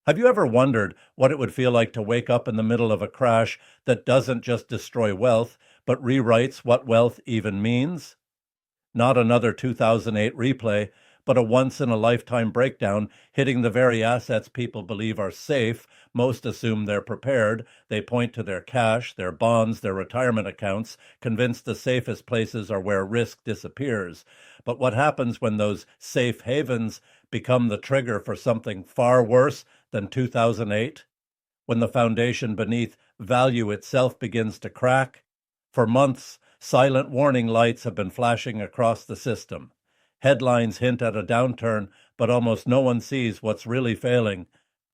Have you ever wondered what it would feel like to wake up in the middle of a crash that doesn't just destroy wealth, but rewrites what wealth even means? Not another 2008 replay, but a once-in-a-lifetime breakdown hitting the very assets people believe are safe. Most assume they're prepared. They point to their cash, their bonds, their retirement accounts, convinced the safest places are where risk disappears. But what happens when those safe havens become the trigger for something far worse than 2008? When the foundation beneath value itself begins to crack? For months, silent warning lights have been flashing across the system. Headlines hint at a downturn, but almost no one sees what's really failing: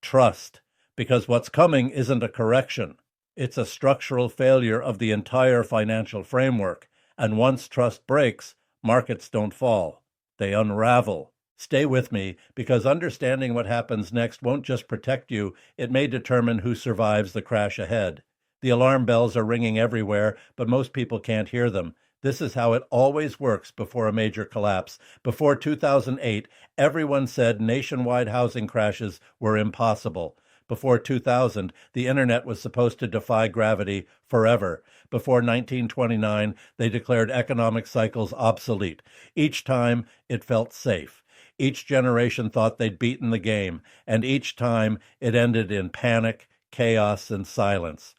trust. Because what's coming isn't a correction. It's a structural failure of the entire financial framework. And once trust breaks, markets don't fall. They unravel. Stay with me, because understanding what happens next won't just protect you, it may determine who survives the crash ahead. The alarm bells are ringing everywhere, but most people can't hear them. This is how it always works before a major collapse. Before 2008, everyone said nationwide housing crashes were impossible. Before 2000, the internet was supposed to defy gravity forever. Before 1929, they declared economic cycles obsolete. Each time, it felt safe. Each generation thought they'd beaten the game, and each time it ended in panic, chaos, and silence.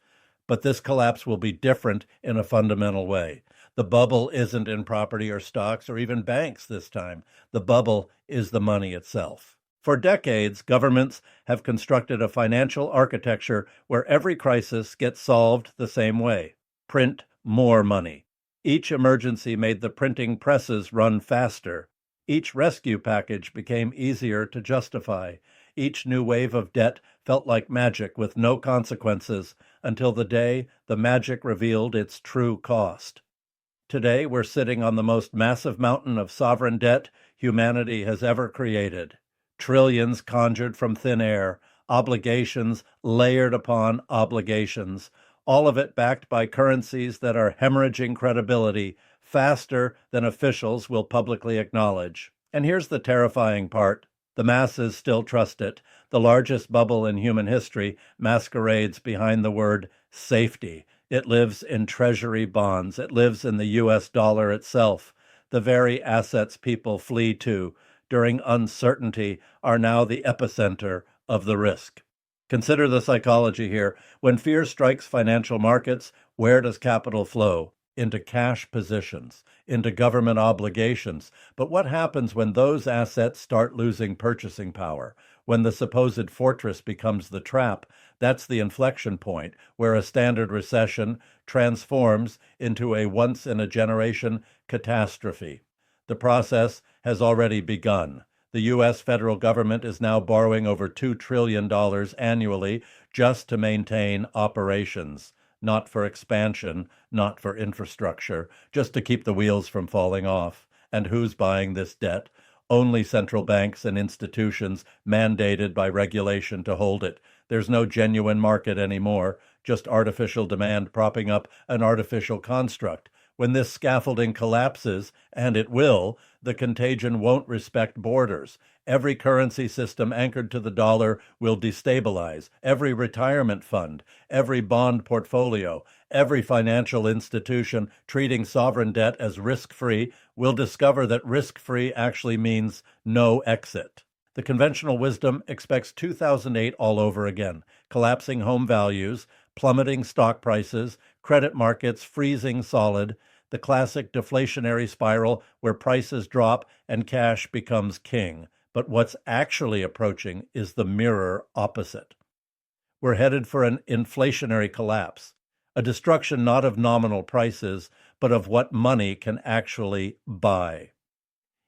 But this collapse will be different in a fundamental way. The bubble isn't in property or stocks or even banks this time. The bubble is the money itself. For decades, governments have constructed a financial architecture where every crisis gets solved the same way: print more money. Each emergency made the printing presses run faster. Each rescue package became easier to justify. Each new wave of debt felt like magic with no consequences, until the day the magic revealed its true cost. Today, we're sitting on the most massive mountain of sovereign debt humanity has ever created. Trillions conjured from thin air, obligations layered upon obligations, all of it backed by currencies that are hemorrhaging credibility faster than officials will publicly acknowledge. And here's the terrifying part: the masses still trust it. The largest bubble in human history masquerades behind the word safety. It lives in treasury bonds. It lives in the US dollar itself. The very assets people flee to during uncertainty are now the epicenter of the risk. Consider the psychology here. When fear strikes financial markets, where does capital flow? Into cash positions, into government obligations. But what happens when those assets start losing purchasing power? When the supposed fortress becomes the trap? That's the inflection point where a standard recession transforms into a once-in-a-generation catastrophe. The process has already begun. The U.S. federal government is now borrowing over $2 trillion annually just to maintain operations. Not for expansion, not for infrastructure, just to keep the wheels from falling off. And who's buying this debt? Only central banks and institutions mandated by regulation to hold it. There's no genuine market anymore, just artificial demand propping up an artificial construct. When this scaffolding collapses, and it will, the contagion won't respect borders. Every currency system anchored to the dollar will destabilize. Every retirement fund, every bond portfolio, every financial institution treating sovereign debt as risk-free will discover that risk-free actually means no exit. The conventional wisdom expects 2008 all over again: collapsing home values, plummeting stock prices, credit markets freezing solid, the classic deflationary spiral where prices drop and cash becomes king. But what's actually approaching is the mirror opposite. We're headed for an inflationary collapse, a destruction not of nominal prices, but of what money can actually buy.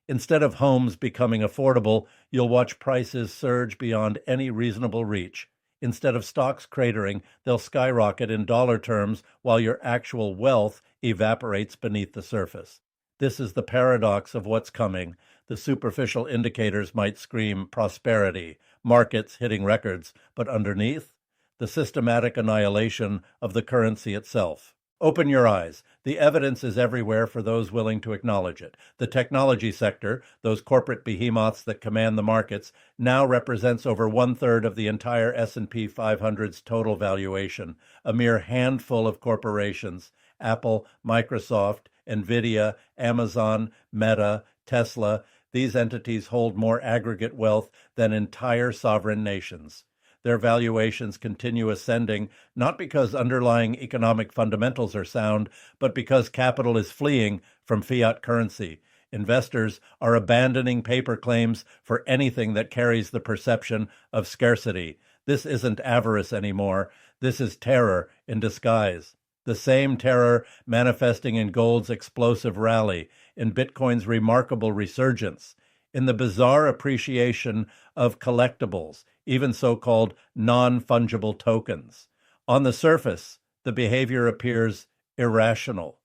Instead of homes becoming affordable, you'll watch prices surge beyond any reasonable reach. Instead of stocks cratering, they'll skyrocket in dollar terms while your actual wealth evaporates beneath the surface. This is the paradox of what's coming. The superficial indicators might scream prosperity, markets hitting records, but underneath, the systematic annihilation of the currency itself. Open your eyes. The evidence is everywhere for those willing to acknowledge it. The technology sector, those corporate behemoths that command the markets, now represents over one-third of the entire S&P 500's total valuation, a mere handful of corporations: Apple, Microsoft, Nvidia, Amazon, Meta, Tesla. These entities hold more aggregate wealth than entire sovereign nations. Their valuations continue ascending, not because underlying economic fundamentals are sound, but because capital is fleeing from fiat currency. Investors are abandoning paper claims for anything that carries the perception of scarcity. This isn't avarice anymore. This is terror in disguise. The same terror manifesting in gold's explosive rally, in Bitcoin's remarkable resurgence, in the bizarre appreciation of collectibles, even so-called non-fungible tokens. On the surface, the behavior appears irrational.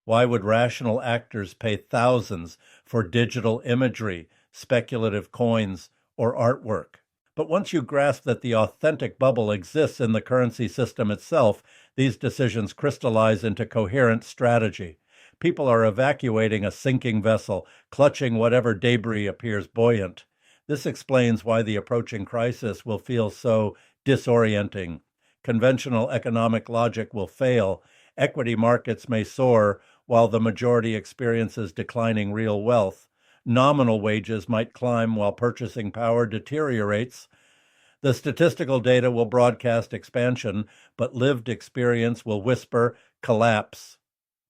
Why would rational actors pay thousands for digital imagery, speculative coins, or artwork? But once you grasp that the authentic bubble exists in the currency system itself, these decisions crystallize into coherent strategy. People are evacuating a sinking vessel, clutching whatever debris appears buoyant. This explains why the approaching crisis will feel so disorienting. Conventional economic logic will fail. Equity markets may soar while the majority experiences declining real wealth. Nominal wages might climb while purchasing power deteriorates. The statistical data will broadcast expansion, but lived experience will whisper collapse,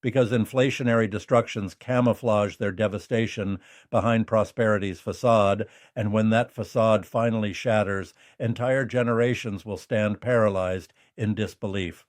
because inflationary destructions camouflage their devastation behind prosperity's facade, and when that facade finally shatters, entire generations will stand paralyzed in disbelief.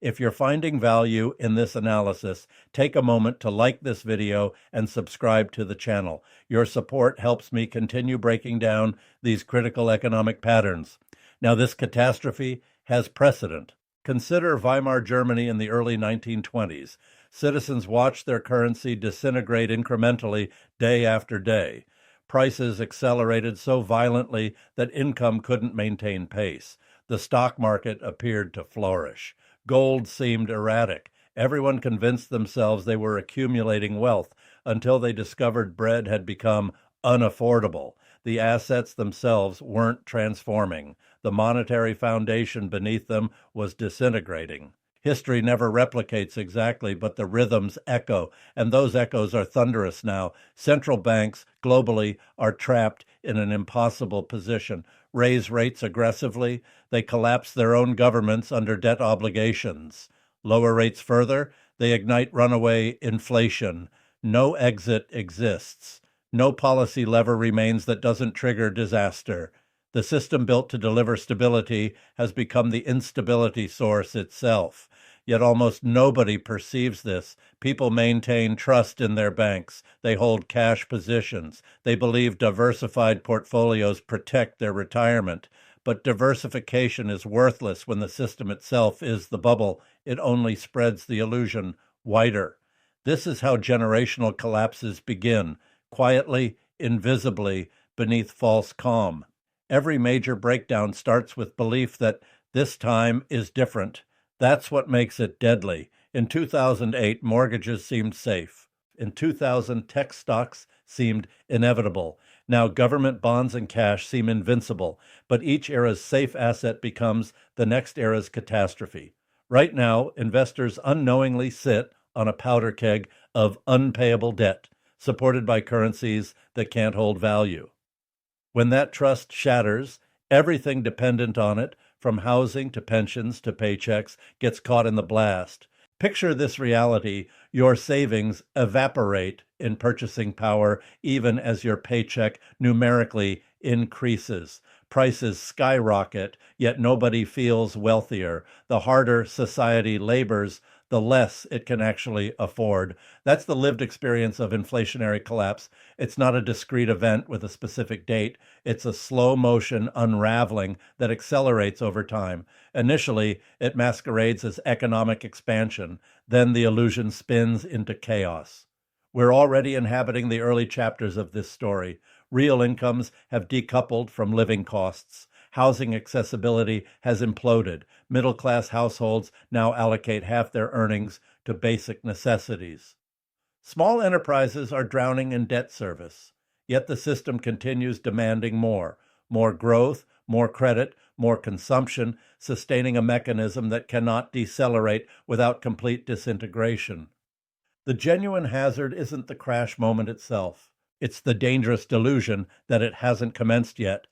If you're finding value in this analysis, take a moment to like this video and subscribe to the channel. Your support helps me continue breaking down these critical economic patterns. Now, this catastrophe has precedent. Consider Weimar Germany in the early 1920s. Citizens watched their currency disintegrate incrementally day after day. Prices accelerated so violently that income couldn't maintain pace. The stock market appeared to flourish. Gold seemed erratic. Everyone convinced themselves they were accumulating wealth until they discovered bread had become unaffordable. The assets themselves weren't transforming. The monetary foundation beneath them was disintegrating. History never replicates exactly, but the rhythms echo, and those echoes are thunderous now. Central banks globally are trapped in an impossible position. Raise rates aggressively, they collapse their own governments under debt obligations. Lower rates further, they ignite runaway inflation. No exit exists. No policy lever remains that doesn't trigger disaster. The system built to deliver stability has become the instability source itself. Yet almost nobody perceives this. People maintain trust in their banks. They hold cash positions. They believe diversified portfolios protect their retirement. But diversification is worthless when the system itself is the bubble. It only spreads the illusion wider. This is how generational collapses begin, quietly, invisibly, beneath false calm. Every major breakdown starts with belief that this time is different. That's what makes it deadly. In 2008, mortgages seemed safe. In 2000, tech stocks seemed inevitable. Now government bonds and cash seem invincible, but each era's safe asset becomes the next era's catastrophe. Right now, investors unknowingly sit on a powder keg of unpayable debt, supported by currencies that can't hold value. When that trust shatters, everything dependent on it, from housing to pensions to paychecks, gets caught in the blast. Picture this reality: your savings evaporate in purchasing power even as your paycheck numerically increases. Prices skyrocket, yet nobody feels wealthier. The harder society labors, the less it can actually afford. That's the lived experience of inflationary collapse. It's not a discrete event with a specific date. It's a slow motion unraveling that accelerates over time. Initially, it masquerades as economic expansion. Then the illusion spins into chaos. We're already inhabiting the early chapters of this story. Real incomes have decoupled from living costs. Housing accessibility has imploded. Middle-class households now allocate half their earnings to basic necessities. Small enterprises are drowning in debt service, yet the system continues demanding more growth, more credit, more consumption, sustaining a mechanism that cannot decelerate without complete disintegration. The genuine hazard isn't the crash moment itself. It's the dangerous delusion that it hasn't commenced yet.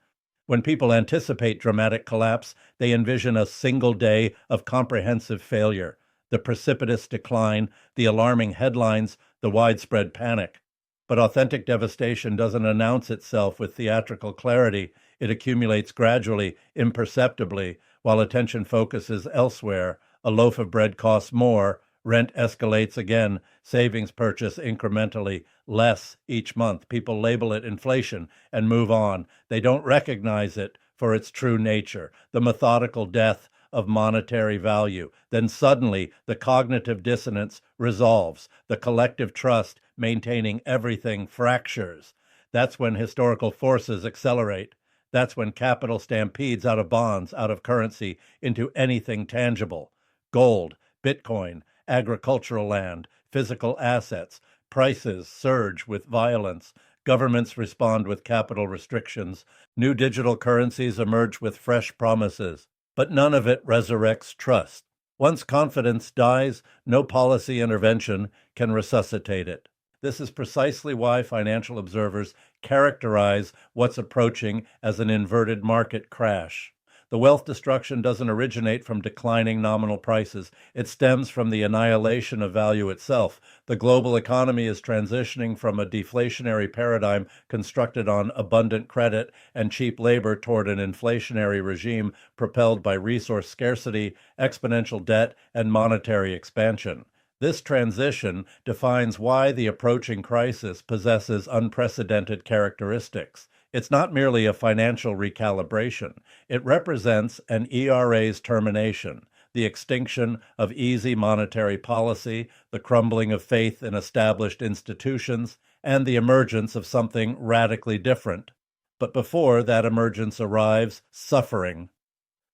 When people anticipate dramatic collapse, they envision a single day of comprehensive failure, the precipitous decline, the alarming headlines, the widespread panic. But authentic devastation doesn't announce itself with theatrical clarity. It accumulates gradually, imperceptibly, while attention focuses elsewhere. A loaf of bread costs more, rent escalates again, savings purchase incrementally less each month. People label it inflation and move on. They don't recognize it for its true nature, the methodical death of monetary value. Then suddenly the cognitive dissonance resolves. The collective trust maintaining everything fractures. That's when historical forces accelerate. That's when capital stampedes out of bonds, out of currency, into anything tangible. Gold, Bitcoin, agricultural land, physical assets. Prices surge with violence. Governments respond with capital restrictions. New digital currencies emerge with fresh promises. But none of it resurrects trust. Once confidence dies, no policy intervention can resuscitate it. This is precisely why financial observers characterize what's approaching as an inverted market crash. The wealth destruction doesn't originate from declining nominal prices. It stems from the annihilation of value itself. The global economy is transitioning from a deflationary paradigm constructed on abundant credit and cheap labor toward an inflationary regime propelled by resource scarcity, exponential debt, and monetary expansion. This transition defines why the approaching crisis possesses unprecedented characteristics. It's not merely a financial recalibration. It represents an ERA's termination, the extinction of easy monetary policy, the crumbling of faith in established institutions, and the emergence of something radically different. But before that emergence arrives, suffering.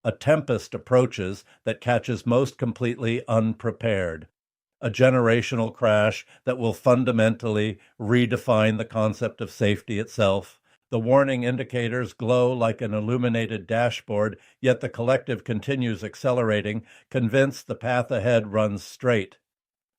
A tempest approaches that catches most completely unprepared. A generational crash that will fundamentally redefine the concept of safety itself. The warning indicators glow like an illuminated dashboard, yet the collective continues accelerating, convinced the path ahead runs straight.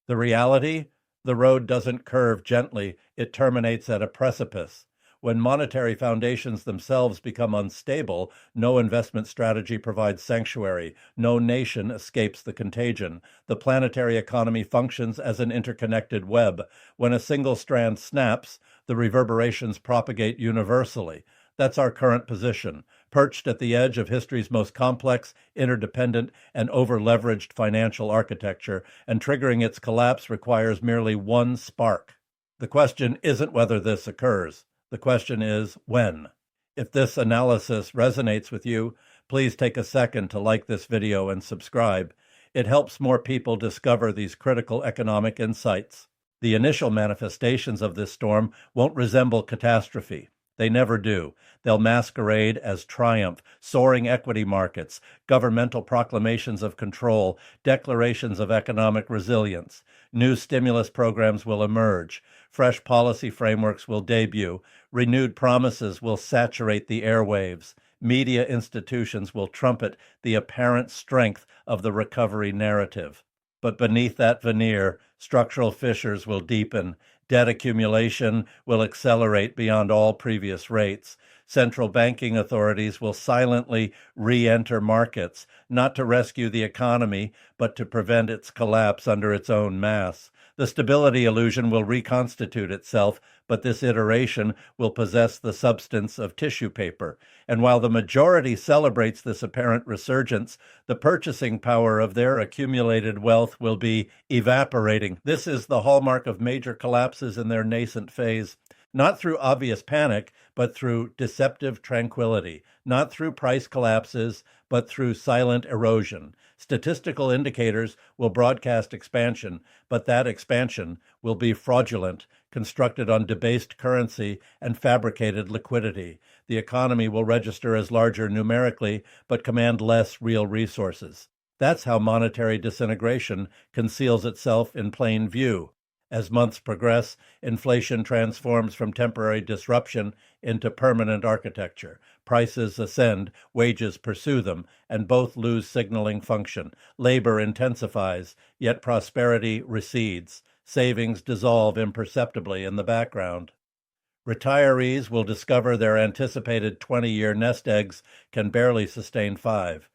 The reality? The road doesn't curve gently, it terminates at a precipice. When monetary foundations themselves become unstable, no investment strategy provides sanctuary, no nation escapes the contagion. The planetary economy functions as an interconnected web. When a single strand snaps, the reverberations propagate universally. That's our current position, perched at the edge of history's most complex, interdependent, and over-leveraged financial architecture, and triggering its collapse requires merely one spark. The question isn't whether this occurs. The question is when. If this analysis resonates with you, please take a second to like this video and subscribe. It helps more people discover these critical economic insights. The initial manifestations of this storm won't resemble catastrophe. They never do. They'll masquerade as triumph, soaring equity markets, governmental proclamations of control, declarations of economic resilience. New stimulus programs will emerge. Fresh policy frameworks will debut. Renewed promises will saturate the airwaves. Media institutions will trumpet the apparent strength of the recovery narrative. But beneath that veneer, structural fissures will deepen. Debt accumulation will accelerate beyond all previous rates. Central banking authorities will silently re-enter markets, not to rescue the economy, but to prevent its collapse under its own mass. The stability illusion will reconstitute itself, but this iteration will possess the substance of tissue paper. And while the majority celebrates this apparent resurgence, the purchasing power of their accumulated wealth will be evaporating. This is the hallmark of major collapses in their nascent phase. not through obvious panic, but through deceptive tranquility, not through price collapses, but through silent erosion. Statistical indicators will broadcast expansion, but that expansion will be fraudulent, constructed on debased currency and fabricated liquidity. The economy will register as larger numerically, but command less real resources. That's how monetary disintegration conceals itself in plain view. As months progress, inflation transforms from temporary disruption into permanent architecture. Prices ascend, wages pursue them, and both lose signaling function. Labor intensifies, yet prosperity recedes. Savings dissolve imperceptibly in the background. Retirees will discover their anticipated 20-year nest eggs can barely sustain 5.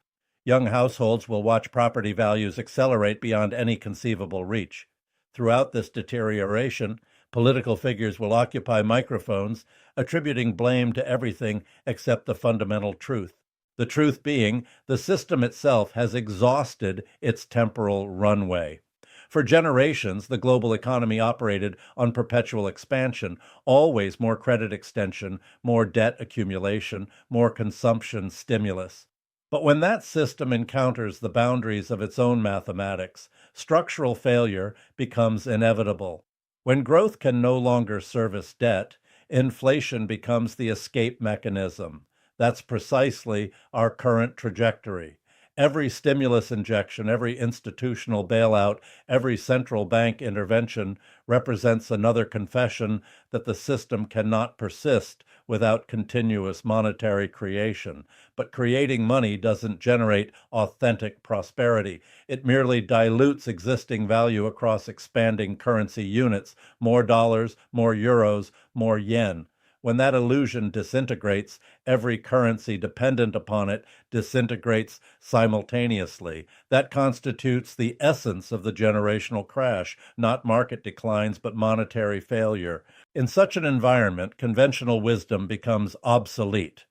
Young households will watch property values accelerate beyond any conceivable reach. Throughout this deterioration, political figures will occupy microphones, attributing blame to everything except the fundamental truth. The truth being, the system itself has exhausted its temporal runway. For generations, the global economy operated on perpetual expansion, always more credit extension, more debt accumulation, more consumption stimulus. But when that system encounters the boundaries of its own mathematics, structural failure becomes inevitable. When growth can no longer service debt, inflation becomes the escape mechanism. That's precisely our current trajectory. Every stimulus injection, every institutional bailout, every central bank intervention represents another confession that the system cannot persist without continuous monetary creation. But creating money doesn't generate authentic prosperity. It merely dilutes existing value across expanding currency units, more dollars, more euros, more yen. When that illusion disintegrates, every currency dependent upon it disintegrates simultaneously. That constitutes the essence of the generational crash, not market declines, but monetary failure. In such an environment, conventional wisdom becomes obsolete.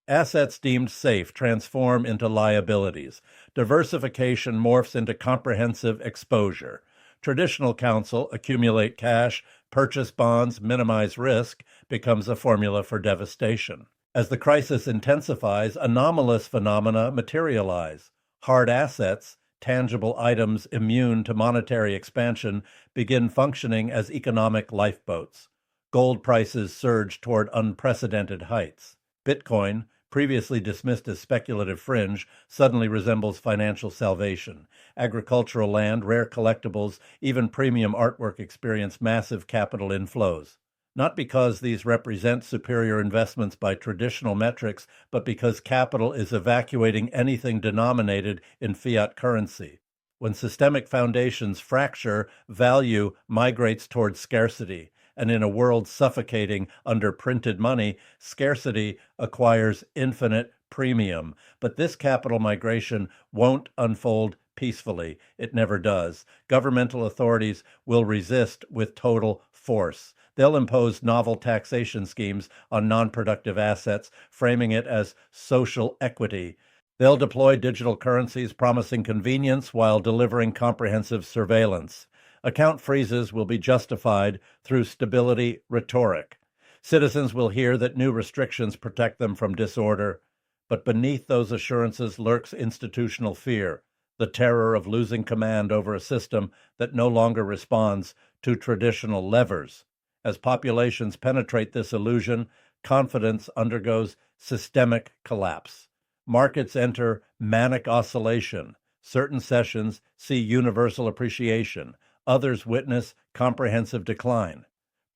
Assets deemed safe transform into liabilities. Diversification morphs into comprehensive exposure. Traditional counsel, accumulate cash, purchase bonds, minimize risk, becomes a formula for devastation. As the crisis intensifies, anomalous phenomena materialize. Hard assets, tangible items immune to monetary expansion, begin functioning as economic lifeboats. Gold prices surge toward unprecedented heights. Bitcoin, previously dismissed as speculative fringe, suddenly resembles financial salvation. Agricultural land, rare collectibles, even premium artwork experience massive capital inflows. Not because these represent superior investments by traditional metrics, but because capital is evacuating anything denominated in fiat currency. When systemic foundations fracture, value migrates towards scarcity. And in a world suffocating under printed money, scarcity acquires infinite premium. But this capital migration won't unfold peacefully. It never does. Governmental authorities will resist with total force. They'll impose novel taxation schemes on non-productive assets, framing it as social equity. They'll deploy digital currencies promising convenience while delivering comprehensive surveillance. Account freezes will be justified through stability rhetoric. Citizens will hear that new restrictions protect them from disorder, but beneath those assurances lurks institutional fear, the terror of losing command over a system that no longer responds to traditional levers. As populations penetrate this illusion, confidence undergoes systemic collapse. Markets enter manic oscillation. Certain sessions see universal appreciation. Others witness comprehensive decline.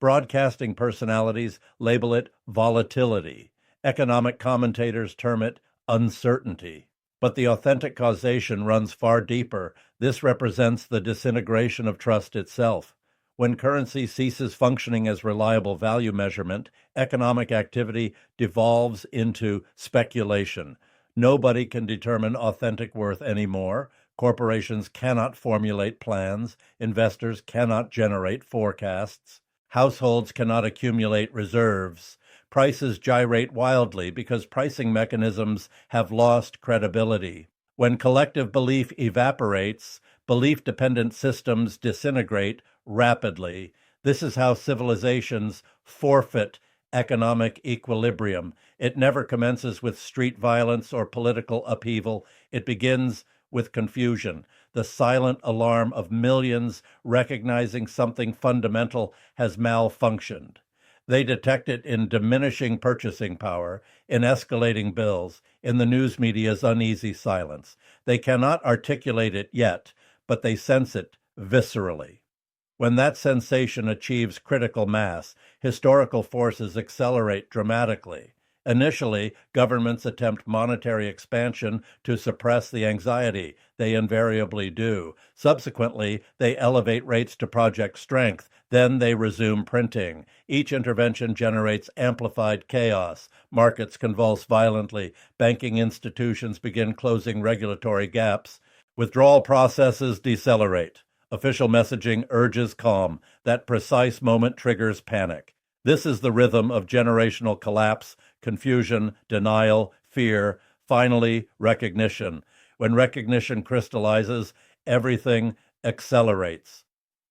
Broadcasting personalities label it volatility. Economic commentators term it uncertainty. But the authentic causation runs far deeper. This represents the disintegration of trust itself. When currency ceases functioning as reliable value measurement, economic activity devolves into speculation. Nobody can determine authentic worth anymore. Corporations cannot formulate plans. Investors cannot generate forecasts. Households cannot accumulate reserves. Prices gyrate wildly because pricing mechanisms have lost credibility. When collective belief evaporates, belief-dependent systems disintegrate rapidly. This is how civilizations forfeit economic equilibrium. It never commences with street violence or political upheaval. It begins with confusion, the silent alarm of millions recognizing something fundamental has malfunctioned. They detect it in diminishing purchasing power, in escalating bills, in the news media's uneasy silence. They cannot articulate it yet, but they sense it viscerally. When that sensation achieves critical mass, historical forces accelerate dramatically. Initially, governments attempt monetary expansion to suppress the anxiety. They invariably do. Subsequently, they elevate rates to project strength. Then they resume printing. Each intervention generates amplified chaos. Markets convulse violently. Banking institutions begin closing regulatory gaps. Withdrawal processes decelerate. Official messaging urges calm. That precise moment triggers panic. This is the rhythm of generational collapse, confusion, denial, fear, finally, recognition. When recognition crystallizes, everything accelerates.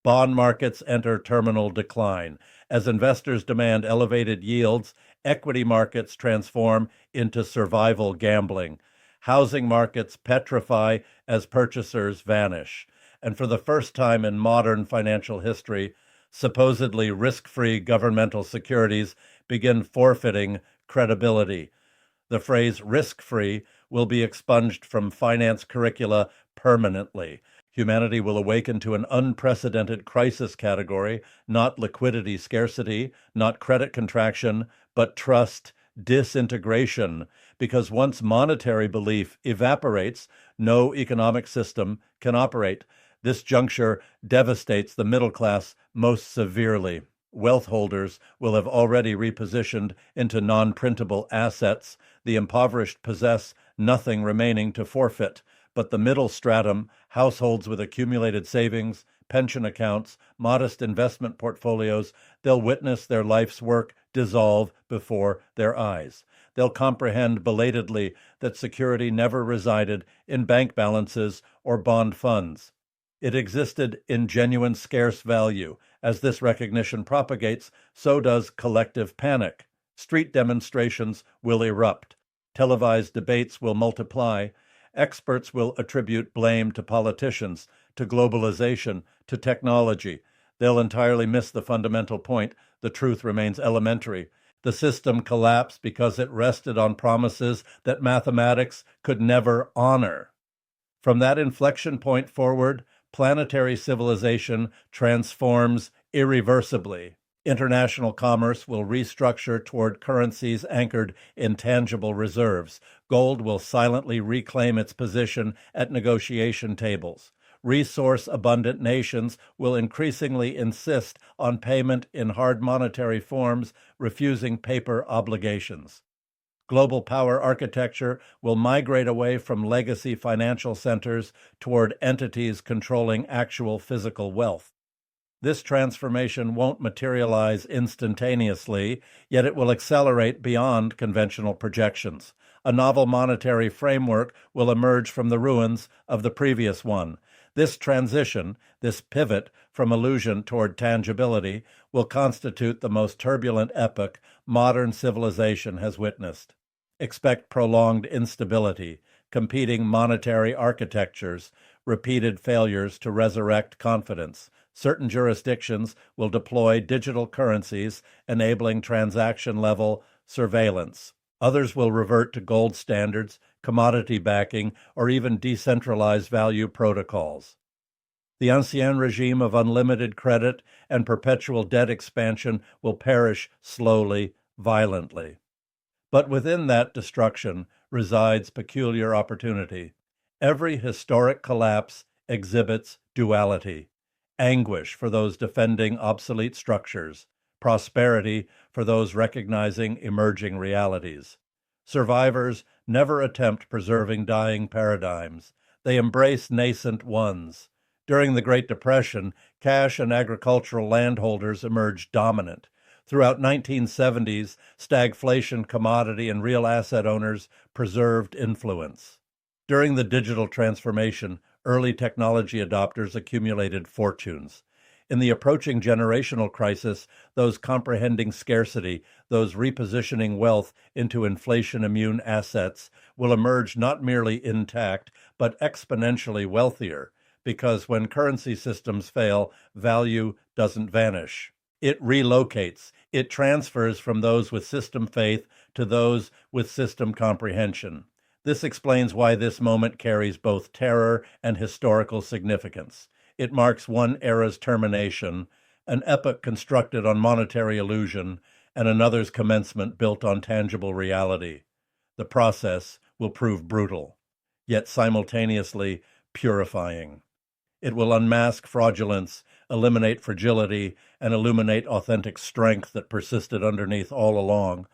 Bond markets enter terminal decline. As investors demand elevated yields, equity markets transform into survival gambling. Housing markets petrify as purchasers vanish. And for the first time in modern financial history, supposedly risk-free governmental securities begin forfeiting credibility. The phrase risk-free will be expunged from finance curricula permanently. Humanity will awaken to an unprecedented crisis category, not liquidity scarcity, not credit contraction, but trust disintegration. Because once monetary belief evaporates, no economic system can operate. This juncture devastates the middle class most severely. Wealth holders will have already repositioned into non-printable assets. The impoverished possess nothing remaining to forfeit. But the middle stratum, households with accumulated savings, pension accounts, modest investment portfolios, they'll witness their life's work dissolve before their eyes. They'll comprehend belatedly that security never resided in bank balances or bond funds. It existed in genuine scarce value. As this recognition propagates, so does collective panic. Street demonstrations will erupt. Televised debates will multiply. Experts will attribute blame to politicians, to globalization, to technology. They'll entirely miss the fundamental point. The truth remains elementary. The system collapsed because it rested on promises that mathematics could never honor. From that inflection point forward, planetary civilization transforms irreversibly. International commerce will restructure toward currencies anchored in tangible reserves. Gold will silently reclaim its position at negotiation tables. Resource-abundant nations will increasingly insist on payment in hard monetary forms, refusing paper obligations. Global power architecture will migrate away from legacy financial centers toward entities controlling actual physical wealth. This transformation won't materialize instantaneously, yet it will accelerate beyond conventional projections. A novel monetary framework will emerge from the ruins of the previous one. This transition, this pivot from illusion toward tangibility, will constitute the most turbulent epoch modern civilization has witnessed. Expect prolonged instability, competing monetary architectures, repeated failures to resurrect confidence. Certain jurisdictions will deploy digital currencies, enabling transaction-level surveillance. Others will revert to gold standards, commodity backing, or even decentralized value protocols. The ancien regime of unlimited credit and perpetual debt expansion will perish slowly, violently. But within that destruction resides peculiar opportunity. Every historic collapse exhibits duality. Anguish for those defending obsolete structures, prosperity for those recognizing emerging realities. Survivors never attempt preserving dying paradigms. They embrace nascent ones. During the Great Depression, cash and agricultural landholders emerged dominant. Throughout 1970s, stagflation, commodity, and real asset owners preserved influence. During the digital transformation, early technology adopters accumulated fortunes. In the approaching generational crisis, those comprehending scarcity, those repositioning wealth into inflation-immune assets, will emerge not merely intact, but exponentially wealthier, because when currency systems fail, value doesn't vanish. It relocates. It transfers from those with system faith to those with system comprehension. This explains why this moment carries both terror and historical significance. It marks one era's termination, an epoch constructed on monetary illusion, and another's commencement built on tangible reality. The process will prove brutal, yet simultaneously purifying. It will unmask fraudulence, eliminate fragility, and illuminate authentic strength that persisted underneath all along.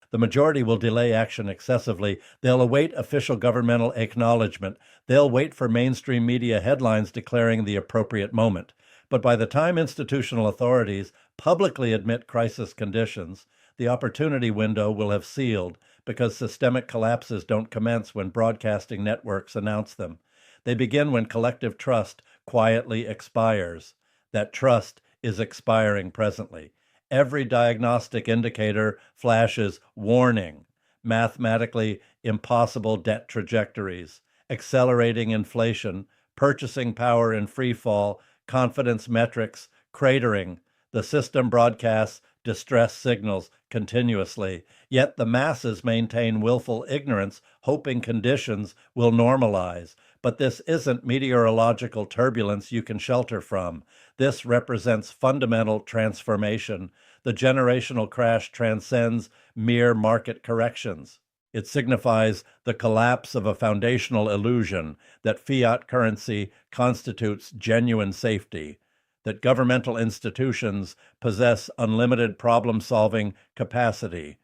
The majority will delay action excessively. They'll await official governmental acknowledgement. They'll wait for mainstream media headlines declaring the appropriate moment. But by the time institutional authorities publicly admit crisis conditions, the opportunity window will have sealed, because systemic collapses don't commence when broadcasting networks announce them. They begin when collective trust quietly expires. That trust is expiring presently. Every diagnostic indicator flashes warning: mathematically impossible debt trajectories, accelerating inflation, purchasing power in free fall, confidence metrics cratering. The system broadcasts distress signals continuously, yet the masses maintain willful ignorance, hoping conditions will normalize. But this isn't meteorological turbulence you can shelter from. This represents fundamental transformation. The generational crash transcends mere market corrections. It signifies the collapse of a foundational illusion that fiat currency constitutes genuine safety, that governmental institutions possess unlimited problem-solving capacity,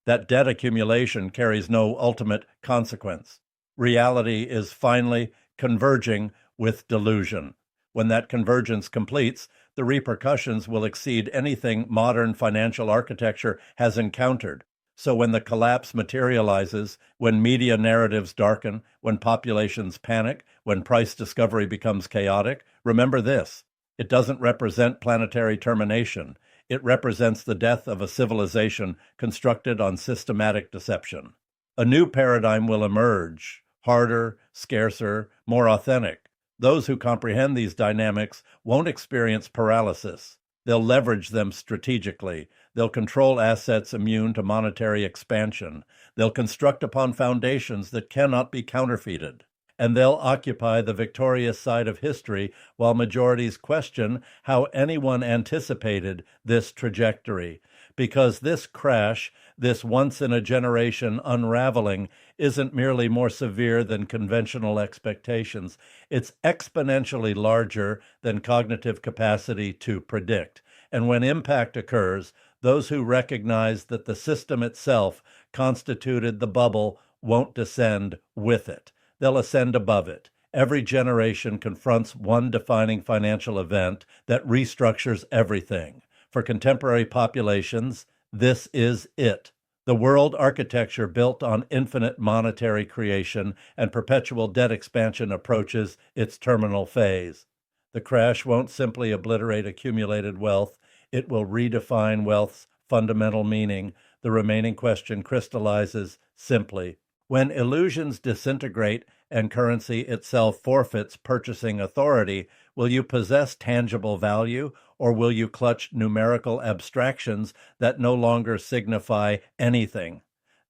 that debt accumulation carries no ultimate consequence. Reality is finally converging with delusion. When that convergence completes, the repercussions will exceed anything modern financial architecture has encountered. So when the collapse materializes, when media narratives darken, when populations panic, when price discovery becomes chaotic, remember this: it doesn't represent planetary termination. It represents the death of a civilization constructed on systematic deception. A new paradigm will emerge, harder, scarcer, more authentic. Those who comprehend these dynamics won't experience paralysis. They'll leverage them strategically. They'll control assets immune to monetary expansion. They'll construct upon foundations that cannot be counterfeited. And they'll occupy the victorious side of history while majorities question how anyone anticipated this trajectory. Because this crash, this once-in-a-generation unraveling, isn't merely more severe than conventional expectations. It's exponentially larger than cognitive capacity to predict. And when impact occurs, those who recognize that the system itself constituted the bubble won't descend with it. They'll ascend above it. Every generation confronts one defining financial event that restructures everything. For contemporary populations, this is it. The world architecture built on infinite monetary creation and perpetual debt expansion approaches its terminal phase. The crash won't simply obliterate accumulated wealth. It will redefine wealth's fundamental meaning. The remaining question crystallizes simply: when illusions disintegrate and currency itself forfeits purchasing authority, will you possess tangible value, or will you clutch numerical abstractions that no longer signify anything?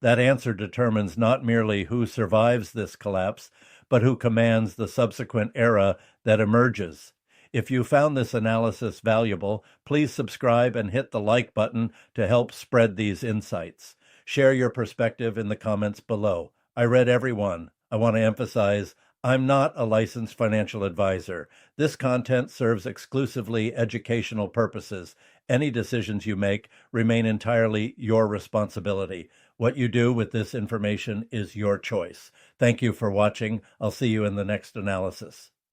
That answer determines not merely who survives this collapse, but who commands the subsequent era that emerges. If you found this analysis valuable, please subscribe and hit the like button to help spread these insights. Share your perspective in the comments below. I read every one. I want to emphasize, I'm not a licensed financial advisor. This content serves exclusively educational purposes. Any decisions you make remain entirely your responsibility. What you do with this information is your choice. Thank you for watching. I'll see you in the next analysis.